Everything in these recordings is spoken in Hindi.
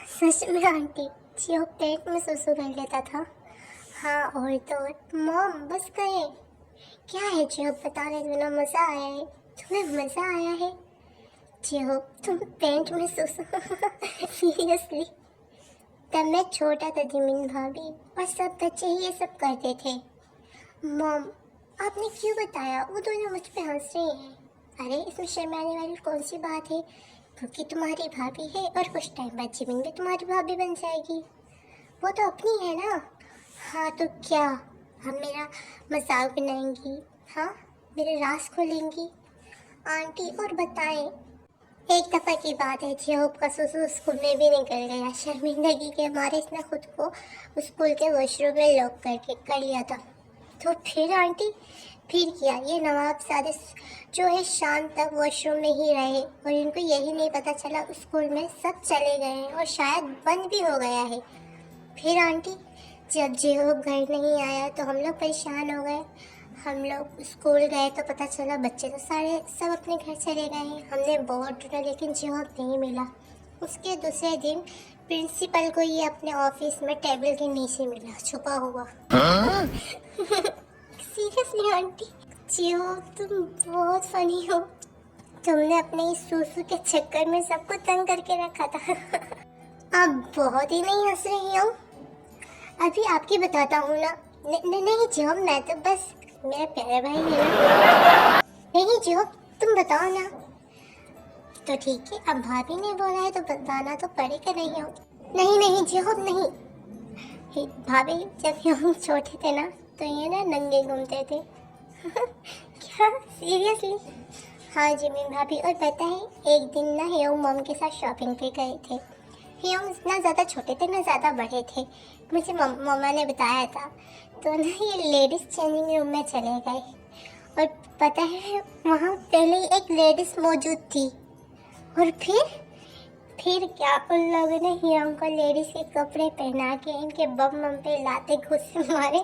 सच में आंटी, जियो पेट में सुसु कर लेता था। हाँ और तो और। मॉम बस करें। क्या है जियो, बताने में ना मज़ा आया है। तुम्हें मज़ा आया है जियो? तुम पेट में सुसु सीरियसली? तब मैं छोटा था जिमिन भाभी, और सब बच्चे ही ये सब करते थे। मॉम आपने क्यों बताया? वो दोनों मुझ पे हंस रहे हैं। अरे इसमें शर्माने वाली कौन सी बात है, क्योंकि तुम्हारी भाभी है और कुछ टाइम बाद जिमिन भी तुम्हारी भाभी बन जाएगी। वो तो अपनी है ना। हाँ तो क्या, हम मेरा मजाक बनाएंगी? हाँ, मेरे राज खोलेंगी? आंटी और बताएं। एक दफ़ा की बात है, जियोब का सुसु स्कूल में भी निकल गया। शर्मिंदगी के मारे इसने खुद को स्कूल के वॉशरूम में लॉक करके कर लिया था। तो फिर आंटी, फिर किया ये नवाबजादे जो है शाम तक वॉशरूम में ही रहे, और इनको यही नहीं पता चला स्कूल में सब चले गए हैं और शायद बंद भी हो गया है। फिर आंटी, जब जियोब घर नहीं आया तो हम लोग परेशान हो गए। हम लोग स्कूल गए तो पता चला बच्चे तो सारे सब अपने घर चले गए हैं। हमने बहुत ढूंढा लेकिन जियोब नहीं मिला। उसके दूसरे दिन प्रिंसिपल को ये अपने ऑफिस में टेबल के नीचे मिला छुपा हुआ। सीरियसली आंटी, जियोब तुम बहुत फनी हो। तुमने अपने इस सूसू के चक्कर में सबको तंग करके रखा था। अब बहुत ही नहीं हंस रही हूँ, अभी आपकी बताता हूँ ना। नहीं जियोब, मैं तो बस, मेरा प्यारा भाई है ना। नहीं जियोब, तुम बताओ ना। तो ठीक है, अब भाभी ने बोला है तो बताना तो पड़ेगा। नहीं हो, नहीं जियोब नहीं। भाभी जब हम छोटे थे ना तो ये ना नंगे घूमते थे। क्या सीरियसली? हाँ जी मेरी भाभी। और पता है एक दिन ना ह्योंग मॉम के साथ शॉपिंग पे गए थे। ह्योंग ना ज़्यादा छोटे थे ना ज़्यादा बड़े थे, मुझे मम्मा ने बताया था। तो ना ये लेडीज़ चेंजिंग रूम में चले गए, और पता है वहाँ पहले ही एक लेडीज़ मौजूद थी। और फिर क्या, उन लोगों ने ह्योंग को लेडीज़ के कपड़े पहना के इनके बम बम पे लाते घुसे मारे,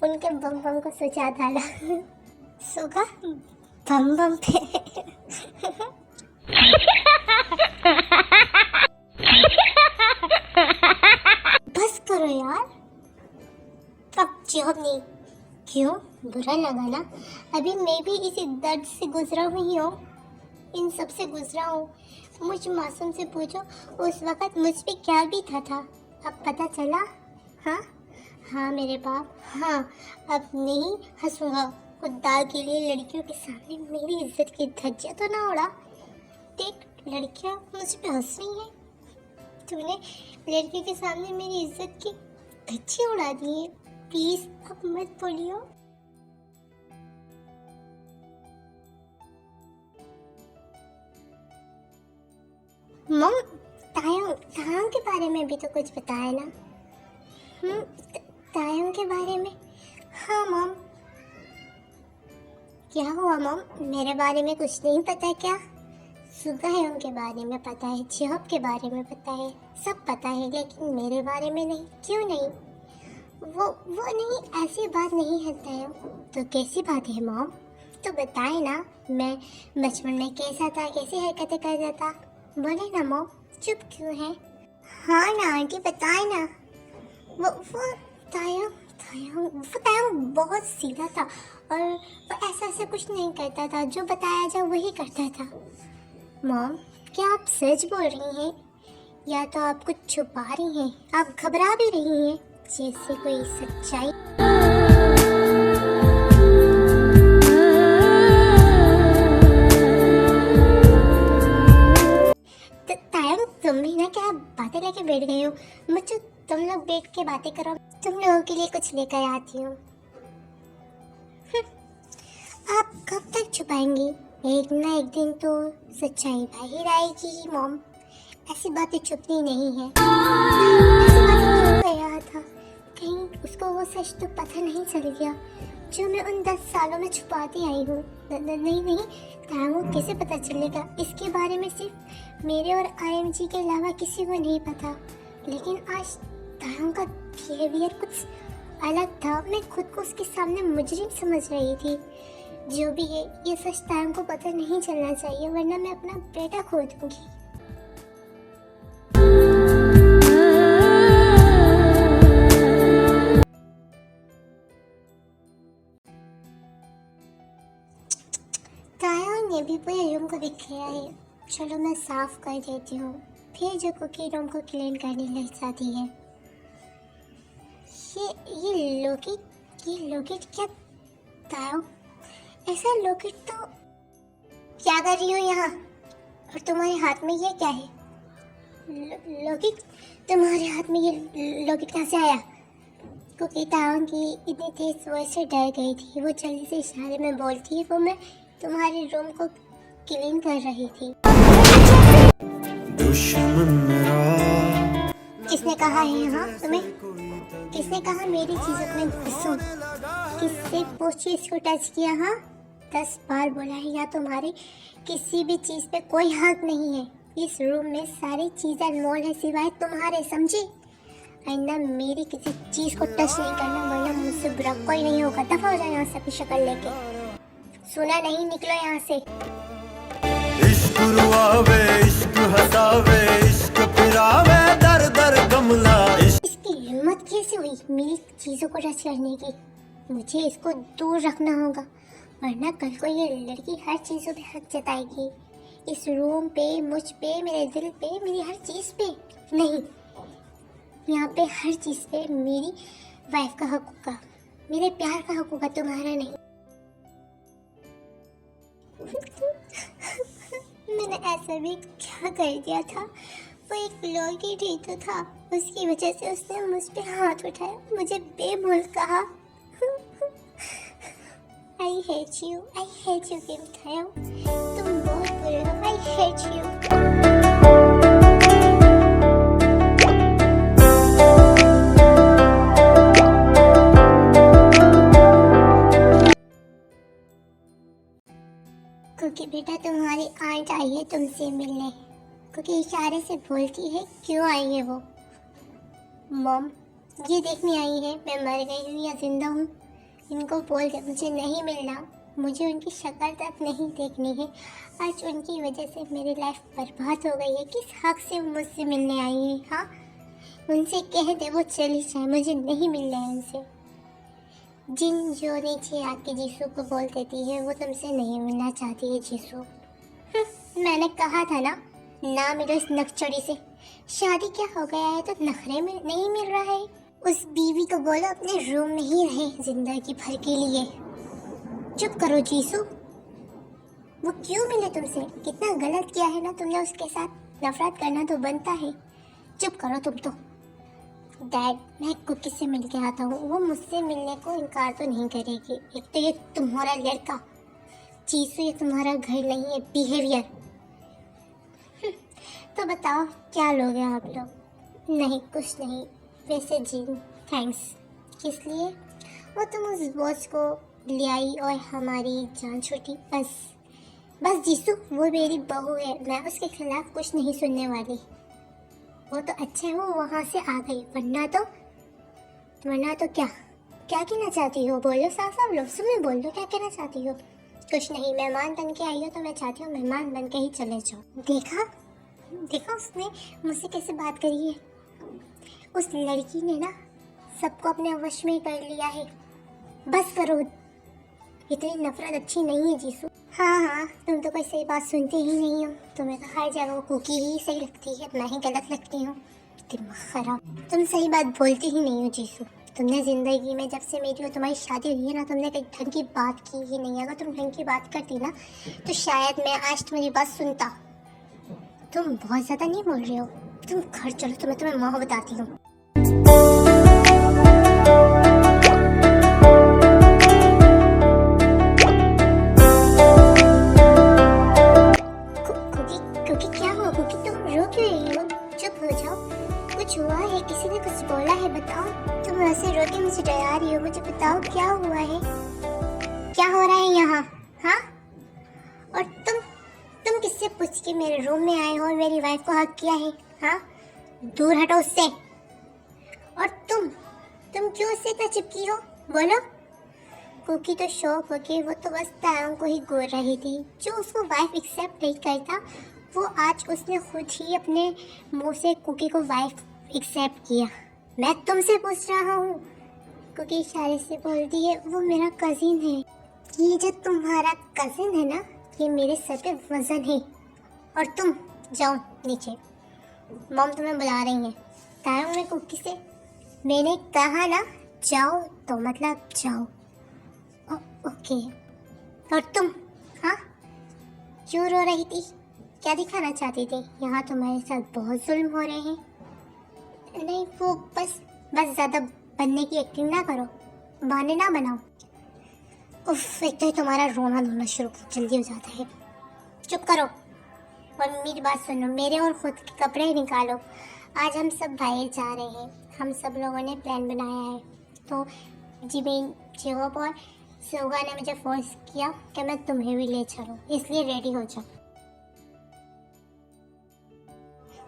उनके बम बम को सुझा डाला। सुगा बम बम पे। बस करो यार, अब जियोब नहीं। क्यों, बुरा लगा ना? अभी मैं भी इसी दर्द से गुजरा हुई हूँ, इन सब से गुजरा हूँ। मुझ मासूम से पूछो उस वक़्त मुझ पे क्या भी था। अब पता चला। हाँ मेरे बाप, हाँ अब नहीं हंसूंगा। खुदा के लिए लड़कियों के सामने मेरी इज्जत की धज्जियाँ तो ना उड़ा। देख लड़कियाँ मुझ पे हंस रही हैं, तूने लड़कियों के सामने मेरी इज्जत की धज्जियाँ उड़ा दी है। प्लीज़ अब मत बोलियो। मम, तायोंग के बारे में भी तो कुछ बताया ना। तायोंग के बारे में? हाँ मम। क्या हुआ मम? मेरे बारे में कुछ नहीं पता क्या? सुगा है उनके बारे में पता है, जियोब के बारे में पता है, सब पता है, लेकिन मेरे बारे में नहीं। क्यों नहीं? वो नहीं, ऐसी बात नहीं है तायोंग। तो कैसी बात है मॉम? तो बताए ना, मैं बचपन में कैसा था, कैसी हरकतें करता था। बोले ना मॉम, चुप क्यों है? हाँ ना आंटी, बताए ना। वो तायोंग बहुत सीधा था, और वो ऐसा कुछ नहीं करता था, जो बताया जाए वही करता था। मॉम क्या आप सच बोल रही हैं, या तो आप कुछ छुपा रही हैं? आप घबरा भी रही हैं जैसे कोई सच्चाई। तुम भी ना क्या बातें लेके बैठ गई हो? मुझे तुम लोग बैठ के बातें करो, तुम लोगों के लिए कुछ लेकर आती हूँ। आप कब तक छुपाएंगी? एक ना एक दिन तो सच्चाई बाहर आएगी ही मॉम। ऐसी बातें छुपनी नहीं है। ऐसी बातें क्यों गया था? कहीं उसको वो सच तो पता नहीं चल गया जो मैं उन 10 सालों में छुपाती आई हूँ। नहीं ताऊ कैसे पता चलेगा? इसके बारे में सिर्फ मेरे और IMG के अलावा किसी को नहीं पता। लेकिन आज ताऊ का बिहेवियर कुछ अलग था। मैं खुद को उसके सामने मुजरिम समझ रही थी। जो भी है, ये सच ताऊ को पता नहीं चलना चाहिए, वरना मैं अपना बेटा खो दूंगी। को दिख गया है। चलो मैं साफ कर देती हूँ, फिर जो कुकी रूम को क्लीन करने लग जाती है। ये लोकेट क्या ताओ? ऐसा लोकेट तो क्या कर रही हो यहाँ? और तुम्हारे हाथ में ये क्या है? लोकेट, तुम्हारे हाथ में ये लोकेट कहाँ से आया? कुकी ताओ की इतनी तेज वॉइस से डर गई थी। वो जल्दी से इशारे में बोलती है, वो मैं तुम्हारे रूम को क्लीन कर रही थी। किसने कहा है यहाँ तुम्हें? किसने कहा मेरी चीजों में घुसो? किससे वो चीज को टच किया? हाँ, 10 बार बोला है, या तुम्हारी किसी भी चीज पे कोई हक नहीं है। इस रूम में सारी चीजें अनमोल है सिवाय तुम्हारे, समझी? आइंदा मेरी किसी चीज को टच नहीं करना, वरना मुझसे बुरा कोई नहीं होगा। दफा हो जाए यहाँ से अपनी शक्ल लेके। सुना नहीं? निकलो यहाँ से। इश्क रुआवे, इश्क हसावे, इश्क फिरावे, दर दर कमला। इसकी हिम्मत कैसे हुई मेरी चीजों को टच करने की? मुझे इसको दूर रखना होगा, वरना कल को ये लड़की हर चीजों पे हक जताएगी। इस रूम पे, मुझ पे, मेरे दिल पे, मेरी हर चीज पे नहीं, यहाँ पे हर चीज पे मेरी वाइफ का हक होगा, मेरे प्यार का हक होगा, तुम्हारा नहीं। मैंने ऐसा भी क्या कर दिया था? वो एक लॉकेट ही तो था, उसकी वजह से उसने मुझ पे हाथ उठाया, मुझे बेमूल कहा। I hate you किम थायो, तुम बहुत बुरे हो। I hate you। क्योंकि बेटा तुम्हारी आंट आई है तुमसे मिलने, क्योंकि इशारे से बोलती है क्यों आई है वो। मॉम ये देखने आई है मैं मर गई हूँ या जिंदा हूँ। इनको बोल दे मुझे नहीं मिलना, मुझे उनकी शक्ल तक नहीं देखनी है। आज उनकी वजह से मेरी लाइफ बर्बाद हो गई है। किस हक से वो मुझसे मिलने आई है? हाँ, उनसे कह दे वो चली जाए, मुझे नहीं मिलना है उनसे। जिन जो नीचे आके जीसू को बोल देती है वो तुमसे नहीं मिलना चाहती है जीसू। मैंने कहा था ना मिलो इस नकचड़ी से। शादी क्या हो गया है तो नखरे में नहीं मिल रहा है। उस बीवी को बोलो अपने रूम में ही रहे जिंदगी भर के लिए। चुप करो जीसू, वो क्यों मिले तुमसे? कितना गलत किया है ना तुमने उसके साथ। नफरत करना तो बनता है। चुप करो तुम तो। डैड मैं कुकी से मिल के आता हूँ, वो मुझसे मिलने को इनकार तो नहीं करेगी। एक तो ये तुम्हारा लड़का जीसू, ये तुम्हारा घर नहीं है, बिहेवियर। तो बताओ क्या लोगे आप लोग? नहीं कुछ नहीं, वैसे जी थैंक्स। किस लिए? वो तुम उस बॉस को ले आई और हमारी जान छूटी। बस जीसू वो मेरी बहू है, मैं उसके खिलाफ कुछ नहीं सुनने वाली। वो तो अच्छा है वो वहाँ से आ गई, वरना तो क्या कहना चाहती हो? बोलो साफ लफ्ज़ में बोलो, क्या कहना चाहती हो? कुछ नहीं, मेहमान बन के आई हो तो मैं चाहती हूँ मेहमान बन के ही चले जाओ। देखा उसने मुझसे कैसे बात करी है। उस लड़की ने ना सबको अपने वश में कर लिया है। बस करो, इतनी नफरत अच्छी नहीं है जीसू। हाँ तुम तो कोई सही बात सुनते ही नहीं हो। तुम्हें तो हर जगह कुकी ही सही लगती है, मैं ही गलत लगती हूँ। दिमाग खराब, तुम सही बात बोलती ही नहीं हो जीसू। तुमने ज़िंदगी में जब से मेरी और तुम्हारी शादी हुई है ना, तुमने कहीं ढंग की बात की ही नहीं। अगर तुम ढंग की बात करती ना तो शायद मैं आज तुम्हारी बात सुनता। तुम बहुत ज़्यादा नहीं बोल रहे हो। तुम घर चलो, तुम्हें माँ बताती हूँ। कुकी क्या हुआ? कुकी तुम रो क्यों रही हो? चुप हो जाओ। कुछ हुआ है? किसी ने कुछ बोला है? बताओ। तुम ऐसे रो के मुझे डरा रही हो, मुझे बताओ क्या हुआ है? क्या हो रहा है यहाँ? हाँ, और तुम किससे पूछ के मेरे रूम में आए हो और मेरी वाइफ को हक किया है? हाँ, दूर हटो उससे। और तुम क्यों उससे इतना चिपकी हो? बोलो। कुकी तो शौक हो के वो तो बस तारों को ही गोर रही थी। जो उसको वाइफ एक्सेप्ट नहीं करता वो आज उसने खुद ही अपने मुंह से कुकी को वाइफ एक्सेप्ट किया। मैं तुमसे पूछ रहा हूँ। कुकी इशारे से बोलती है वो मेरा कजिन है। ये जो तुम्हारा कजिन है ना, ये मेरे सर पे वजन है। और तुम जाओ नीचे, मॉम तुम्हें बुला रही हैं। ताया मैं कुकी से मैंने कहा ना जाओ तो मतलब जाओ। ओके। और तुम, हाँ क्यों रो रही थी? क्या दिखाना चाहती थी? यहाँ तुम्हारे साथ बहुत जुल्म हो रहे हैं। नहीं वो बस ज़्यादा बनने की एक्टिंग ना करो, बहाने ना बनाओ। उफ, एक तो तुम्हारा रोना धोना शुरू जल्दी हो जाता है। चुप करो और मेरी बात सुनो, मेरे और खुद के कपड़े निकालो। आज हम सब बाहर जा रहे हैं। हम सब लोगों ने प्लान बनाया है। तो जिबिन, जिहोप और सोगा ने मुझे फोर्स किया कि मैं तुम्हें भी ले चलूं, इसलिए रेडी हो जाओ।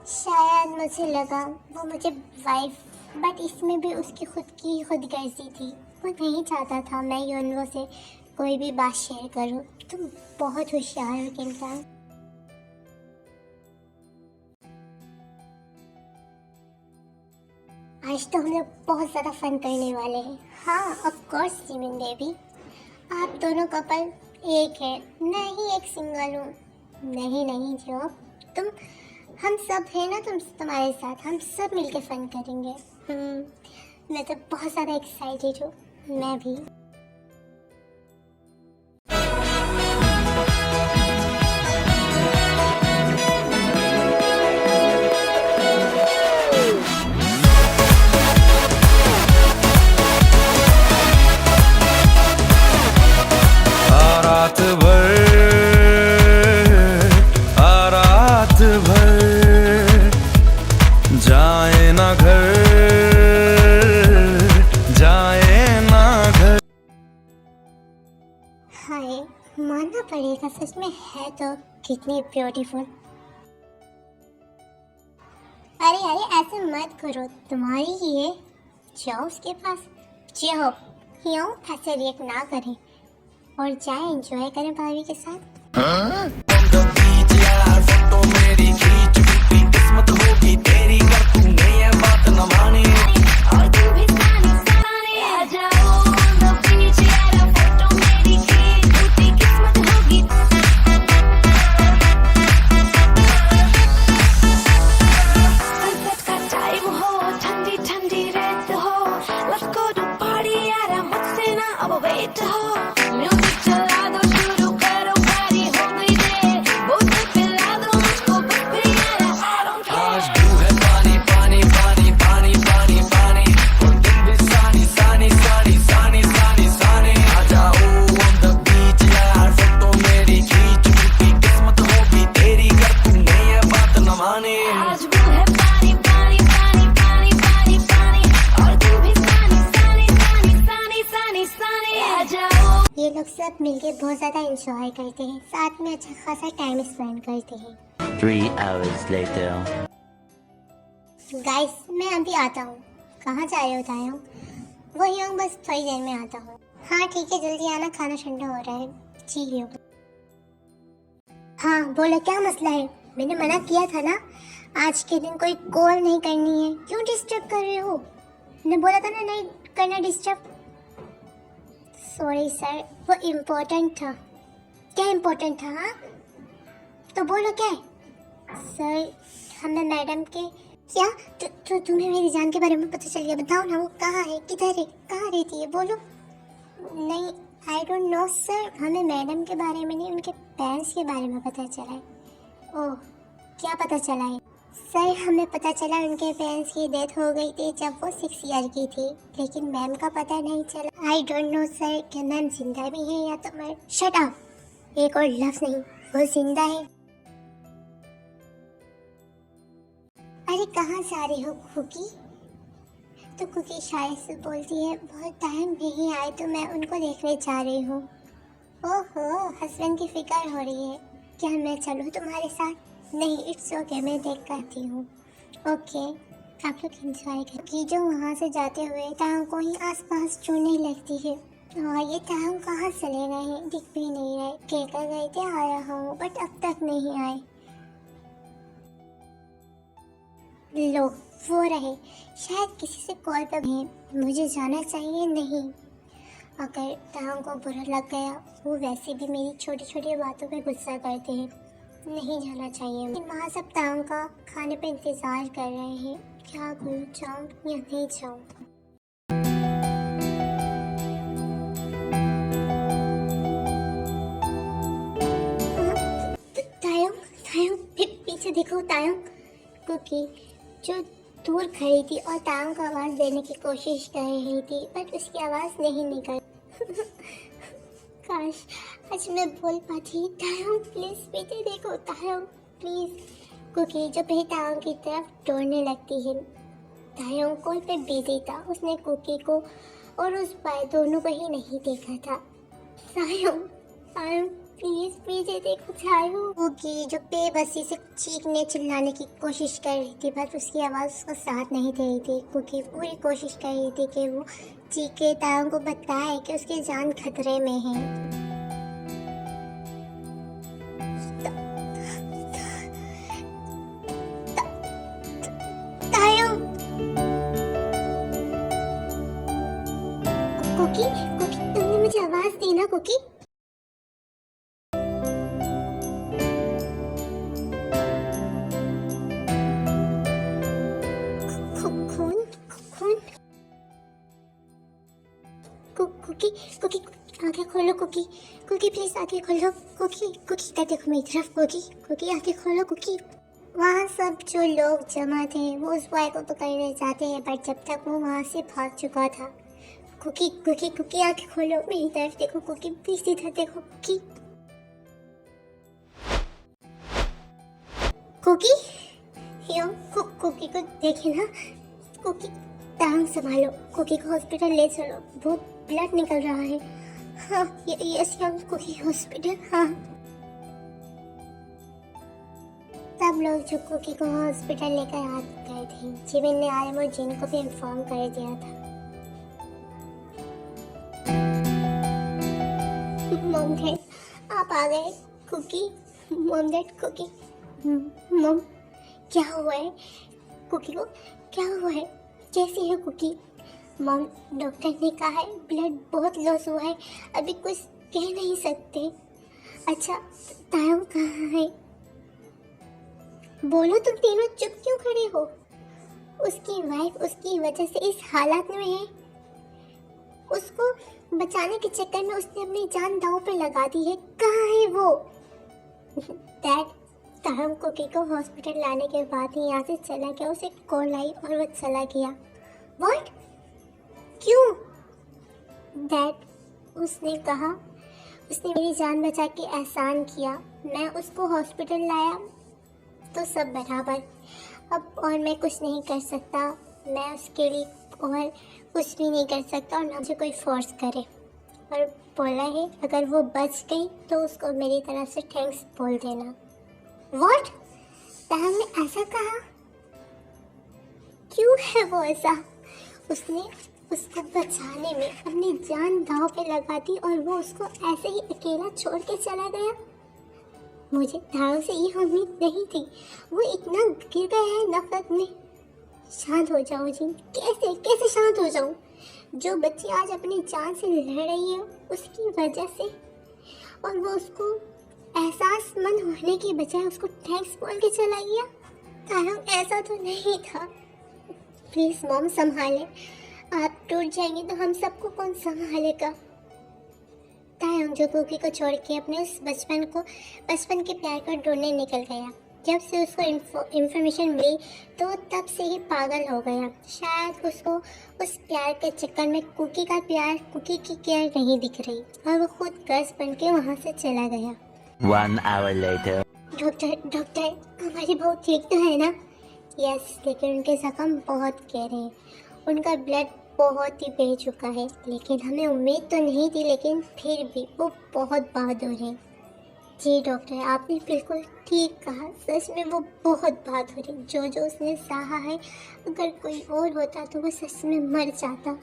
शायद मुझे लगा वो मुझे वाइफ, बट इसमें भी उसकी खुद की खुदगर्जी थी। वो नहीं चाहता था मैं यूनवो से कोई भी बात शेयर करूं। तुम बहुत होशियार हो किमटान। आज तो हम लोग बहुत ज़्यादा फन करने वाले हैं। हाँ ऑफ कोर्स जिमिन बेबी, आप दोनों कपल एक है, मैं ही एक सिंगल हूँ। नहीं जो तुम, हम सब है ना तुम्हारे साथ, हम सब मिलके फन करेंगे। मैं तो बहुत ज़्यादा एक्साइटेड हूँ। मैं भी। रात भर जाए ना घर, जाए ना घर। हाय, मानना पड़ेगा सच में है तो कितनी ब्यूटीफुल। अरे ऐसे मत करो, तुम्हारी ही है, जाओ उसके पास। जाओ यूँ ऐसे रिएक्ट ना करें और जाए एंजॉय करें भाभी के साथ। ये लोग सब मिलके बहुत ज़्यादा एंजॉय करते हैं, साथ में अच्छा खासा टाइम स्पेंड करते हैं। 3 hours later. गाइस मैं अभी आता हूँ। कहाँ जा रहे हो ताया? वही हूँ, बस थोड़ी देर में आता हूँ। हाँ ठीक है, जल्दी आना, खाना ठंडा हो रहा है। जी हो। हाँ बोलो क्या मसला है? मैंने मना किया था ना, आज के दिन कोई कॉल नहीं करनी है। क्यों डिस्टर्ब कर रहे हो? मैंने बोला था ना नहीं करना डिस्टर्ब। सॉरी सर, वो इम्पोर्टेंट था। क्या इम्पोर्टेंट था? हाँ तो बोलो क्या है? सर हमें मैडम के क्या तो तुम्हें मेरी जान के बारे में पता चल गया? बताओ ना वो कहाँ है, किधर है, कहाँ रहती है, बोलो। नहीं आई डोंट नो सर, हमें मैडम के बारे में नहीं, उनके पेरेंट्स के बारे में पता चला है। ओह क्या पता चला है? सर हमें पता चला उनके पेरेंट्स की डेथ हो गई थी जब वो 6 ईयर की थी, लेकिन मैम का पता नहीं चला। आई डोंट नो सर कि मैम जिंदा भी है या तो मर। शट अप, एक और लफ्ज़ नहीं, वो जिंदा है। अरे कहाँ जा रही हो कुकी? तो कुकी शायद से बोलती है बहुत टाइम नहीं आए तो मैं उनको देखने जा रही हूँ। ओहो हस्बैंड की फिक्र हो रही है, क्या मैं चलूँ तुम्हारे साथ? नहीं इट्स ओके, मैं देख कर आती हूँ। ओके आप लोग इंजॉय कर। कि जो वहाँ से जाते हुए ताऊ को ही आसपास चुनने लगती है। और ये ताऊ कहाँ चले गए हैं, दिख भी नहीं रहे। कहकर गए थे आ रहा हूँ, बट अब तक नहीं आए। लो वो रहे, शायद किसी से कॉल पर हैं। मुझे जाना चाहिए नहीं। अगर ताऊ को बुरा लग गया, वो वैसे भी मेरी छोटी छोटी बातों पे गुस्सा करते हैं, नहीं जाना चाहिए। लेकिन वहाँ सब ताऊ का खाने पे इंतज़ार कर रहे हैं, क्या करूँ, जाऊँ या नहीं जाऊँ। ताऊ ताऊ पीछे देखो ताऊ। कुकी जो दूर खड़ी थी और ताऊ को आवाज़ देने की कोशिश कर रही थी, बट उसकी आवाज़ नहीं निकल। काश आज मैं बोल पाती। ताऊ प्लीज पीछे देखो ताऊ प्लीज। कुकी जो भी ताऊ की तरफ दौड़ने लगती है। ताऊ कॉल पे बिजी था, उसने कुकी को और उस बाय दोनों को ही नहीं देखा था। ताऊ ताऊ प्लीज पीछे देखो ताऊ। कुकी जो बेबसी से चीखने चिल्लाने की कोशिश कर रही थी, बट उसकी आवाज़ उसको साथ नहीं दे रही थी। कुकी पूरी कोशिश कर रही थी कि वो चीखे ताऊ को बताए कि उसकी जान खतरे में है। कुकी कुकी तुमने मुझे आवाज दी ना कुकी। खून खून। कुकी कुकी आंखें खोलो कुकी। कुकी प्लीज आंखें खोलो कुकी। कुकी का देखो मेरी तरफ कुकी। कुकी आंखें खोलो कुकी। वहाँ सब जो लोग जमा थे वो उस बॉय को पकड़ने जाते हैं, बट जब तक वो वहाँ से भाग चुका था। कुकी कुकी कुकी आंखें खोलो, मेरी तरफ देखो कुकी, प्लीज इधर देखो कुकी। कुकी यो कुकी को देखे ना कुकी। टांग संभालो, कुकी को हॉस्पिटल ले चलो, बहुत ब्लड निकल रहा है। हाँ यस यंग कुकी हॉस्पिटल। हाँ सब लोग जो कुकी को हॉस्पिटल लेकर आ गए थे। जिमिन ने आलम और जिन को भी इन्फॉर्म कर दिया था। मॉम डैड आप आ गए। Cookie mom dad cookie. Mom क्या हुआ है कुकी को, क्या हुआ है, कैसी है कुकी? मॉम डॉक्टर ने कहा है ब्लड बहुत लॉस हुआ है, अभी कुछ कह नहीं सकते। अच्छा ताऊ कहाँ है? बोलो तुम तीनों चुप क्यों खड़े हो? उसकी वाइफ उसकी वजह से इस हालत में है। उसको बचाने के चक्कर में उसने अपनी जान दांव पे लगा दी है। कहाँ है वो? डैड ताऊ कुकी को हॉस्पिटल लाने के बाद ही यहाँ से चला गया। उसे कॉल आई और वो चला गया। व्हाट? क्यों? डैड उसने कहा उसने मेरी जान बचा के एहसान किया, मैं उसको हॉस्पिटल लाया तो सब बराबर। अब और मैं कुछ नहीं कर सकता, मैं उसके लिए और कुछ भी नहीं कर सकता और ना मुझे कोई फोर्स करे। और बोला है अगर वो बच गई तो उसको मेरी तरफ से थैंक्स बोल देना। व्हाट? ताऊ ने ऐसा कहा? क्यों है वो ऐसा? उसने उसको बचाने में अपनी जान दांव पे लगा दी और वो उसको ऐसे ही अकेला छोड़ के चला गया। मुझे ताऊ से ये उम्मीद नहीं थी। वो इतना गिर गया है नफरत में। शांत हो जाओ जी। कैसे कैसे शांत हो जाऊं? जो बच्ची आज अपनी जान से लड़ रही है उसकी वजह से, और वो उसको एहसासमंद होने की बजाय उसको थैंक्स बोल के चला गया। ताऊ ऐसा तो नहीं था। प्लीज मॉम संभाले, आप टूट जाएंगे तो हम सबको कौन संभालेगा? ताऊ जो कुकी को छोड़ के अपने उस बचपन के प्यार को ढूंढने निकल गया। जब से उसको इंफॉर्मेशन मिली तो तब से ही पागल हो गया। शायद उसको उस प्यार के चक्कर में कुकी का प्यार, कुकी की केयर नहीं दिख रही और वो खुद गर्ज बन के वहाँ से चला गया। 1 hour later. डॉक्टर हमारी बहू ठीक तो है ना? यस, लेकिन उनके जख्म बहुत गहरे हैं, उनका ब्लड बहुत ही बह चुका है। लेकिन हमें उम्मीद तो नहीं थी, लेकिन फिर भी वो बहुत बहादुर है। जी डॉक्टर आपने बिल्कुल ठीक कहा, सच में वो बहुत बहादुर है। जो उसने सहा है, अगर कोई और होता तो वो सच में मर जाता।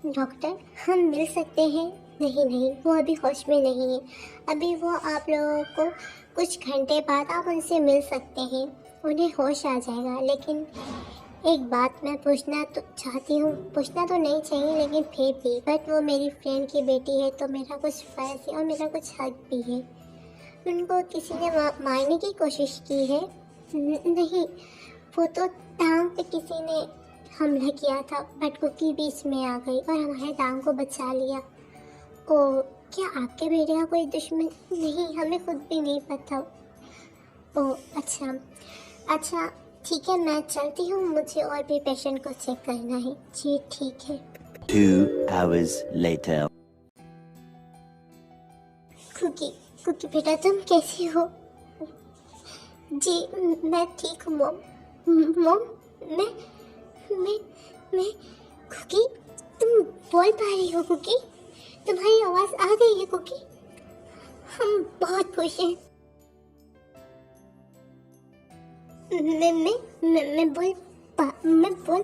डॉक्टर हम मिल सकते हैं? नहीं, वो अभी होश में नहीं है। अभी वो आप लोगों को कुछ घंटे बाद आप उनसे मिल सकते हैं, उन्हें होश आ जाएगा। लेकिन एक बात मैं पूछना तो चाहती हूँ, पूछना तो नहीं चाहिए लेकिन फिर भी, बट वो मेरी फ्रेंड की बेटी है तो मेरा कुछ फर्ज है और मेरा कुछ हक भी है। उनको किसी ने मारने की कोशिश की है? नहीं, वो तो टांग पे किसी ने हमला किया था, बट कुकी बीच में आ गई और हमारे टांग को बचा लिया। ओ, क्या आपके बेटे का कोई दुश्मन? नहीं, हमें खुद भी नहीं पता। ओ अच्छा ठीक है, मैं चलती हूँ, मुझे और भी पेशेंट को चेक करना है। जी ठीक है। 2 hours later. कुकी बेटा, तुम कैसी हो? जी मैं ठीक हूँ मॉम। मैं कुकी, तुम बोल पा रही हो कुकी? तुम्हारी आवाज़ आ गई है कुकी? हम बहुत खुश हैं। मैं बोल पा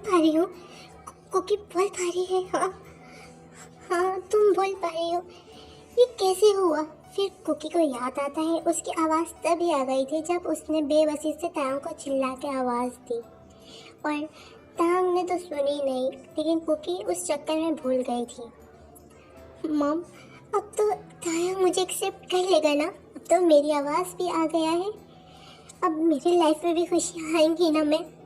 रही हूँ। कुकी बोल पा रही है। हाँ तुम बोल पा रही हो। ये कैसे हुआ? फिर कुकी को याद आता है उसकी आवाज़ तभी आ गई थी जब उसने बेबसी से तांग को चिल्ला के आवाज़ दी, और तांग ने तो सुनी नहीं, लेकिन कुकी उस चक्कर में भूल गई थी। मॉम, अब तो तांग मुझे एक्सेप्ट कर लेगा ना? अब तो मेरी आवाज़ भी आ गया है, अब मेरी लाइफ में भी खुशियाँ आएंगी ना।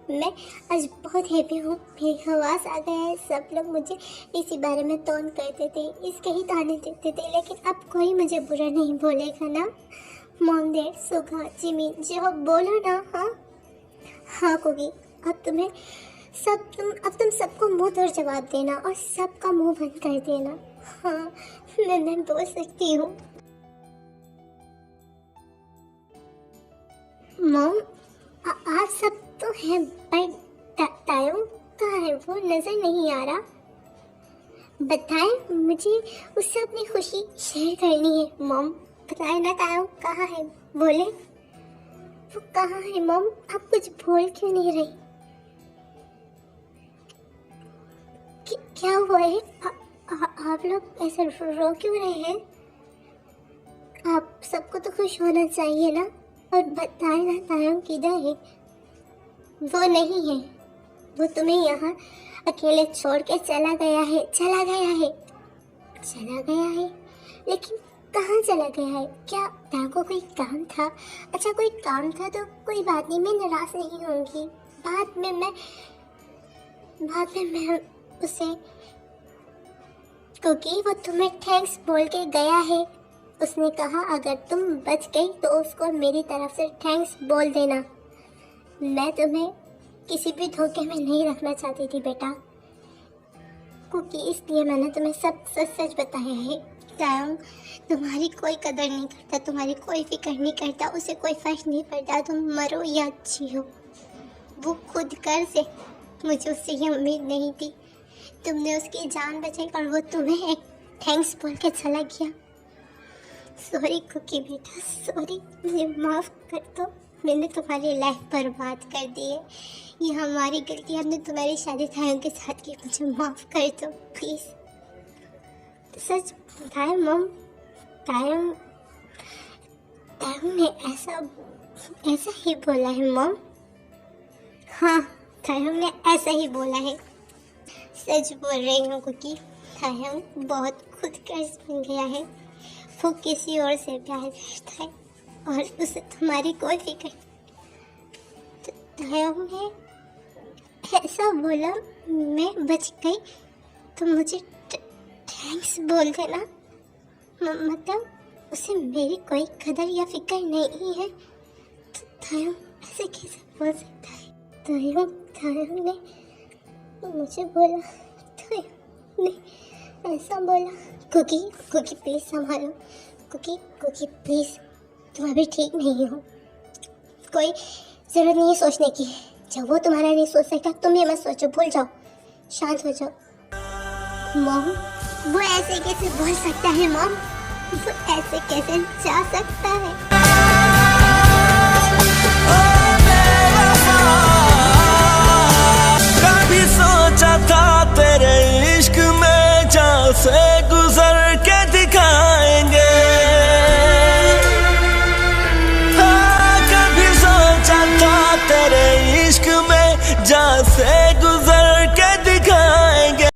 मैं आज बहुत हैप्पी हूँ, मेरी आवाज़ आ गया है। सब लोग मुझे इसी बारे में टोन करते थे, इसके ही ताने देते थे, लेकिन अब कोई मुझे बुरा नहीं बोलेगा ना। मॉम, डैड, सुगा, जिमी, जो बोलो ना। हाँ कुकी, अब तुम सबको मुँह तोड़ जवाब देना और सबका मुँह बंद कर देना। हाँ मैं बोल सकती हूँ। मॉम, आज सब तो है, पर तायम कहाँ है? वो नजर नहीं आ रहा। बताएं, मुझे उससे अपनी खुशी शेयर करनी है। मॉम बताएं ना, तायम कहाँ है? बोले, वो कहाँ है? मॉम आप कुछ बोल क्यों नहीं रही? क्या हुआ है? आप लोग ऐसे रो क्यों रहे हैं? आप सबको तो खुश होना चाहिए ना। और बताए ना तायम किधर है? वो नहीं है, वो तुम्हें यहाँ अकेले छोड़ के चला गया है। लेकिन कहाँ चला गया है? क्या तायम को कोई काम था? अच्छा कोई काम था तो कोई बात नहीं, मैं नाराज़ नहीं होंगी। बाद में मैं उसे, क्योंकि वो तुम्हें थैंक्स बोल के गया है। उसने कहा अगर तुम बच गई तो उसको मेरी तरफ से थैंक्स बोल देना। मैं तुम्हें किसी भी धोखे में नहीं रखना चाहती थी बेटा, क्योंकि इसलिए मैंने तुम्हें सब सच बताया है। तायम तुम्हारी कोई कदर नहीं करता, तुम्हारी कोई फिक्र नहीं करता, उसे कोई फर्क नहीं पड़ता तुम मरो या जियो। वो खुद कर से, मुझे उससे ये उम्मीद नहीं थी। तुमने उसकी जान बचाई और वो तुम्हें एक थैंक्स बोल के चला गया। सॉरी कुकी बेटा, सॉरी, मुझे माफ़ कर दो। मैंने तुम्हारी लाइफ बर्बाद कर दी है, ये हमारी गलती। हमने तुम्हारी शादी तायम के साथ की, मुझे माफ़ कर दो प्लीज़। सच बताएं मॉम, तायम ने ऐसा ही बोला है मॉम। हाँ तायम ने ऐसा ही बोला है। सच बोल रही हूँ कुकी, तायम बहुत खुदगर्ज बन गया है। वो किसी और से प्यार करता है और उसे तुम्हारी कोई फिक्र नहीं। तायम ने ऐसा बोला, मैं बच गई तो मुझे थैंक्स बोल देना। मतलब उसे मेरी कोई कदर या फिक्र नहीं है। तो तायम ऐसे कैसे बोल सकता है? तायम ने मुझे बोला, तायम ने ऐसा बोला। कुकी प्लीज़ संभालो। कुकी प्लीज़, तुम अभी ठीक नहीं हो, कोई ज़रूरत नहीं है सोचने की। जब वो तुम्हारा नहीं सोच सकता तुम ये मत सोचो, भूल जाओ, शांत हो जाओ। मॉम, वो ऐसे कैसे बोल सकता है? मॉम, वो ऐसे कैसे जा सकता है?